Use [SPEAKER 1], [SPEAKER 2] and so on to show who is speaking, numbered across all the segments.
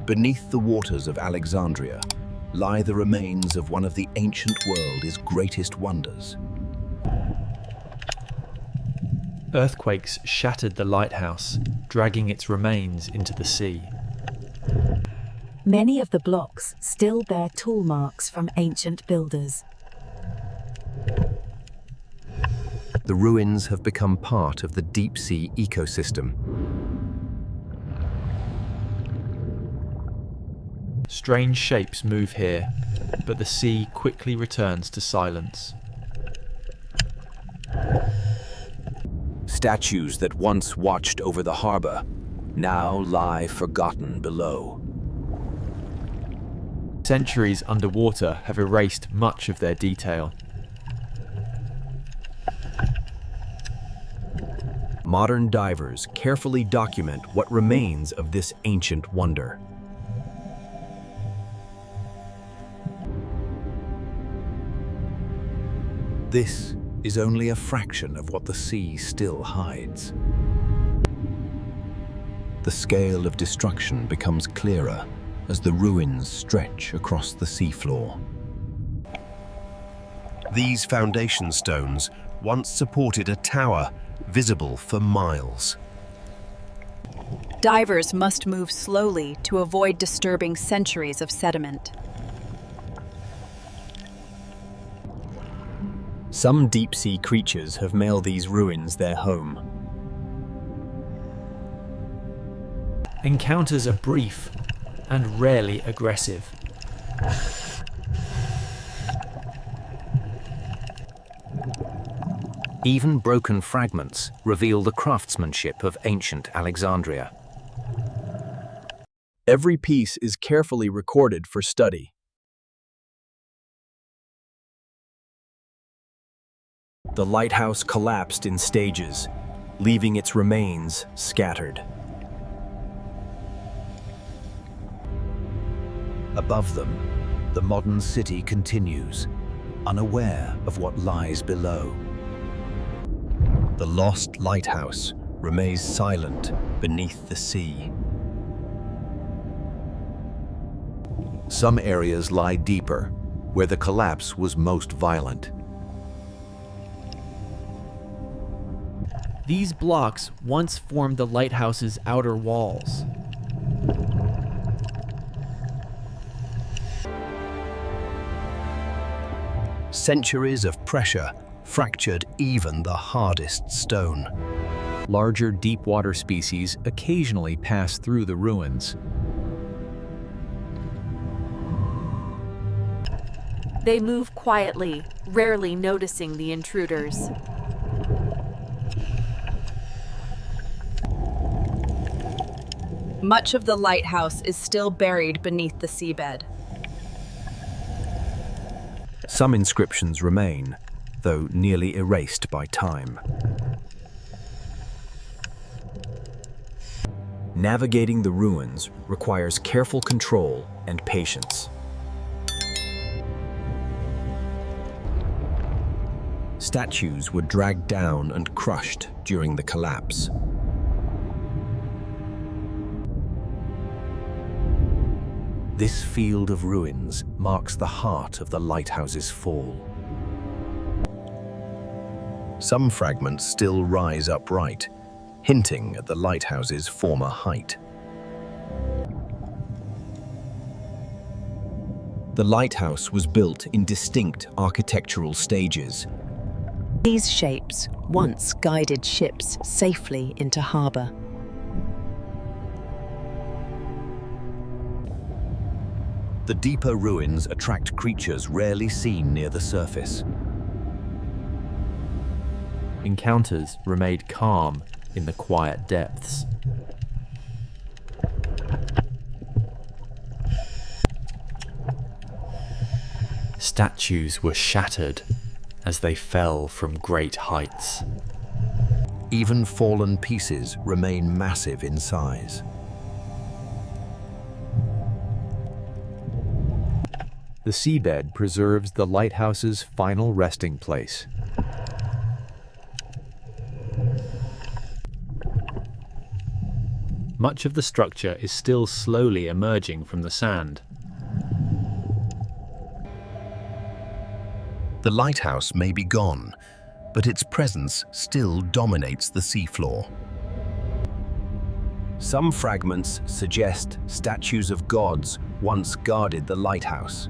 [SPEAKER 1] Beneath the waters of Alexandria lie the remains of one of the ancient world's greatest wonders.
[SPEAKER 2] Earthquakes shattered the lighthouse, dragging its remains into the sea.
[SPEAKER 3] Many of the blocks still bear tool marks from ancient builders.
[SPEAKER 1] The ruins have become part of the deep-sea ecosystem.
[SPEAKER 2] Strange shapes move here, but the sea quickly returns to silence.
[SPEAKER 1] Statues that once watched over the harbor now lie forgotten below.
[SPEAKER 2] Centuries underwater have erased much of their detail.
[SPEAKER 1] Modern divers carefully document what remains of this ancient wonder. This is only a fraction of what the sea still hides. The scale of destruction becomes clearer as the ruins stretch across the seafloor. These foundation stones once supported a tower visible for miles.
[SPEAKER 4] Divers must move slowly to avoid disturbing centuries of sediment.
[SPEAKER 1] Some deep-sea creatures have made these ruins their home.
[SPEAKER 2] Encounters are brief and rarely aggressive.
[SPEAKER 1] Even broken fragments reveal the craftsmanship of ancient Alexandria.
[SPEAKER 5] Every piece is carefully recorded for study. The lighthouse collapsed in stages, leaving its remains scattered.
[SPEAKER 1] Above them, the modern city continues, unaware of what lies below. The lost lighthouse remains silent beneath the sea. Some areas lie deeper, where the collapse was most violent.
[SPEAKER 2] These blocks once formed the lighthouse's outer walls.
[SPEAKER 1] Centuries of pressure fractured even the hardest stone.
[SPEAKER 6] Larger deep-water species occasionally pass through the ruins.
[SPEAKER 7] They move quietly, rarely noticing the intruders.
[SPEAKER 4] Much of the lighthouse is still buried beneath the seabed.
[SPEAKER 1] Some inscriptions remain, though nearly erased by time. Navigating the ruins requires careful control and patience. Statues were dragged down and crushed during the collapse. This field of ruins marks the heart of the lighthouse's fall. Some fragments still rise upright, hinting at the lighthouse's former height. The lighthouse was built in distinct architectural stages.
[SPEAKER 3] These shapes once guided ships safely into harbor.
[SPEAKER 1] The deeper ruins attract creatures rarely seen near the surface.
[SPEAKER 2] Encounters remained calm in the quiet depths. Statues were shattered as they fell from great heights.
[SPEAKER 1] Even fallen pieces remain massive in size.
[SPEAKER 6] The seabed preserves the lighthouse's final resting place.
[SPEAKER 2] Much of the structure is still slowly emerging from the sand.
[SPEAKER 1] The lighthouse may be gone, but its presence still dominates the seafloor. Some fragments suggest statues of gods once guarded the lighthouse.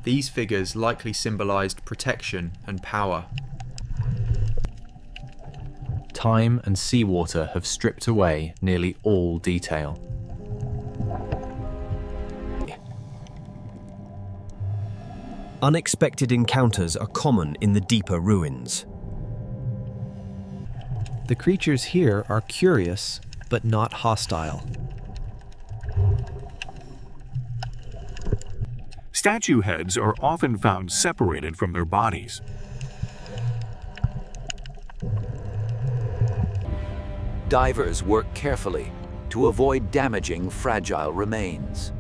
[SPEAKER 2] These figures likely symbolized protection and power. Time and seawater have stripped away nearly all detail.
[SPEAKER 5] Unexpected encounters are common in the deeper ruins.
[SPEAKER 6] The creatures here are curious, but not hostile.
[SPEAKER 8] Statue heads are often found separated from their bodies.
[SPEAKER 9] Divers work carefully to avoid damaging fragile remains.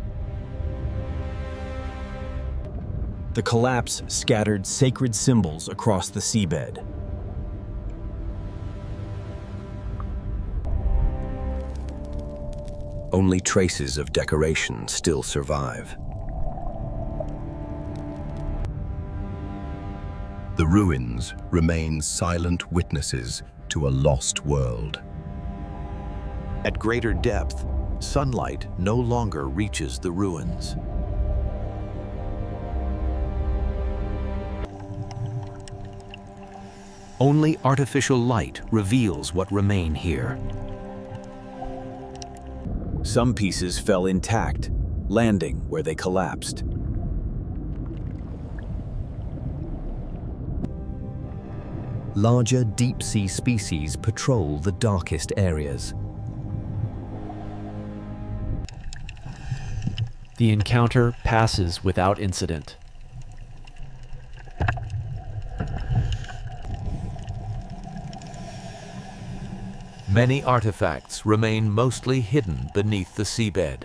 [SPEAKER 5] The collapse scattered sacred symbols across the seabed.
[SPEAKER 1] Only traces of decoration still survive. The ruins remain silent witnesses to a lost world. At greater depth, sunlight no longer reaches the ruins. Only artificial light reveals what remain here.
[SPEAKER 5] Some pieces fell intact, landing where they collapsed.
[SPEAKER 1] Larger deep-sea species patrol the darkest areas.
[SPEAKER 6] The encounter passes without incident.
[SPEAKER 9] Many artifacts remain mostly hidden beneath the seabed.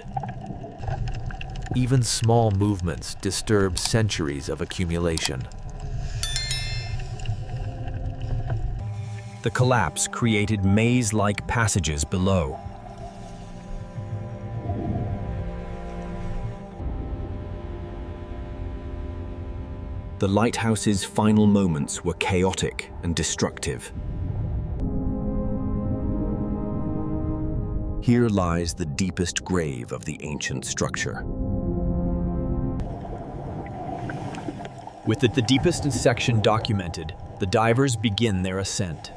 [SPEAKER 9] Even small movements disturb centuries of accumulation.
[SPEAKER 5] The collapse created maze-like passages below. The lighthouse's final moments were chaotic and destructive.
[SPEAKER 1] Here lies the deepest grave of the ancient structure.
[SPEAKER 5] With the deepest section documented, the divers begin their ascent.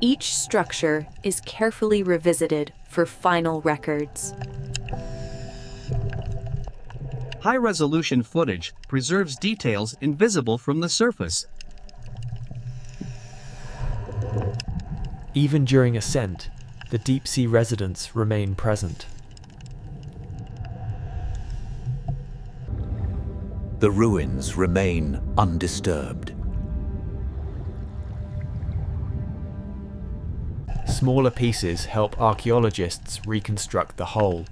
[SPEAKER 7] Each structure is carefully revisited for final records.
[SPEAKER 10] High-resolution footage preserves details invisible from the surface.
[SPEAKER 6] Even during ascent, the deep-sea residents remain present.
[SPEAKER 9] The ruins remain undisturbed.
[SPEAKER 2] Smaller pieces help archaeologists reconstruct the whole.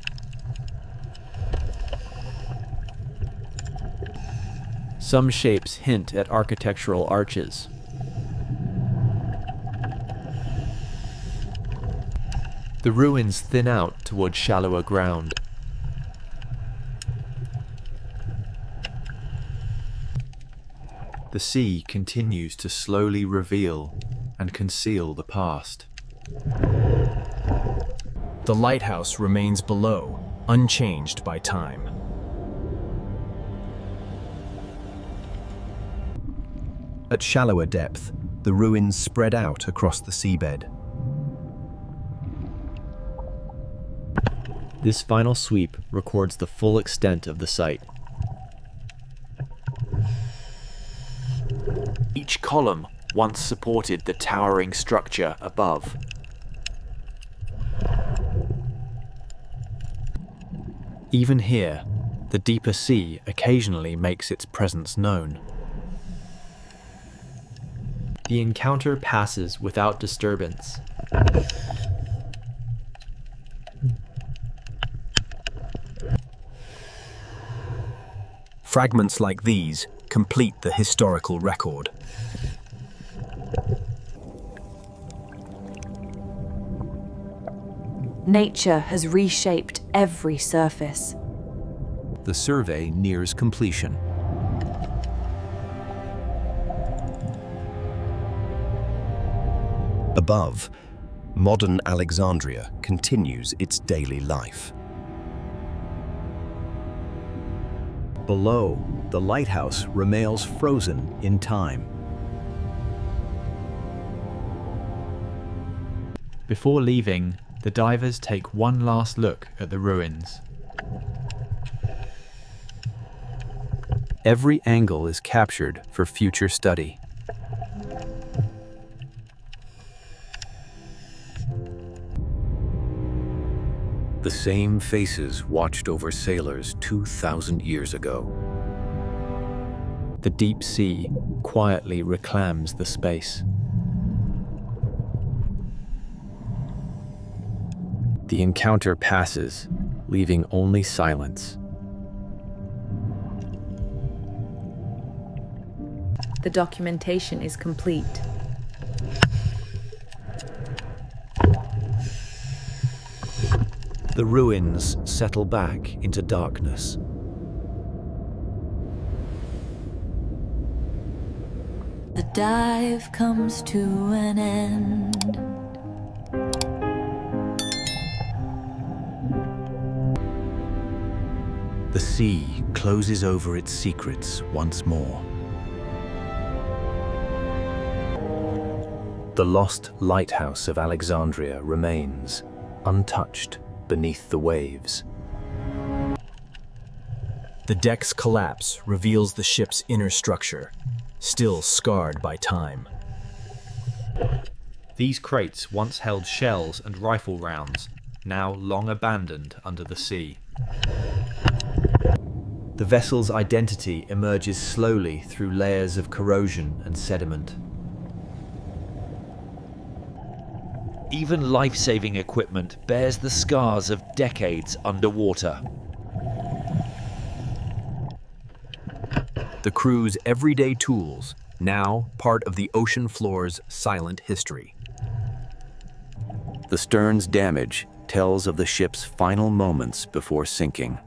[SPEAKER 6] Some shapes hint at architectural arches.
[SPEAKER 2] The ruins thin out towards shallower ground. The sea continues to slowly reveal and conceal the past.
[SPEAKER 5] The lighthouse remains below, unchanged by time.
[SPEAKER 1] At shallower depth, the ruins spread out across the seabed.
[SPEAKER 6] This final sweep records the full extent of the site.
[SPEAKER 9] Each column once supported the towering structure above.
[SPEAKER 6] Even here, the deeper sea occasionally makes its presence known. The encounter passes without disturbance.
[SPEAKER 5] Fragments like these complete the historical record.
[SPEAKER 7] Nature has reshaped every surface.
[SPEAKER 1] The survey nears completion. Above, modern Alexandria continues its daily life. Below, the lighthouse remains frozen in time.
[SPEAKER 2] Before leaving, the divers take one last look at the ruins.
[SPEAKER 1] Every angle is captured for future study. The same faces watched over sailors 2,000 years ago.
[SPEAKER 6] The deep sea quietly reclaims the space.
[SPEAKER 1] The encounter passes, leaving only silence.
[SPEAKER 7] The documentation is complete.
[SPEAKER 1] The ruins settle back into darkness.
[SPEAKER 11] The dive comes to an end.
[SPEAKER 1] The sea closes over its secrets once more. The lost lighthouse of Alexandria remains, untouched beneath the waves.
[SPEAKER 5] The deck's collapse reveals the ship's inner structure, still scarred by time.
[SPEAKER 2] These crates once held shells and rifle rounds, now long abandoned under the sea. The vessel's identity emerges slowly through layers of corrosion and sediment. Even life-saving equipment bears the scars of decades underwater.
[SPEAKER 5] The crew's everyday tools, now part of the ocean floor's silent history.
[SPEAKER 1] The stern's damage tells of the ship's final moments before sinking.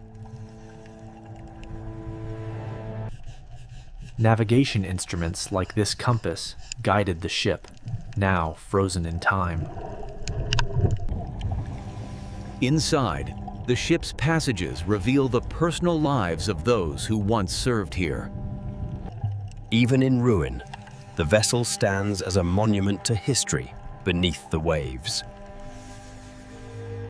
[SPEAKER 6] Navigation instruments like this compass guided the ship, now frozen in time.
[SPEAKER 1] Inside, the ship's passages reveal the personal lives of those who once served here. Even in ruin, the vessel stands as a monument to history beneath the waves.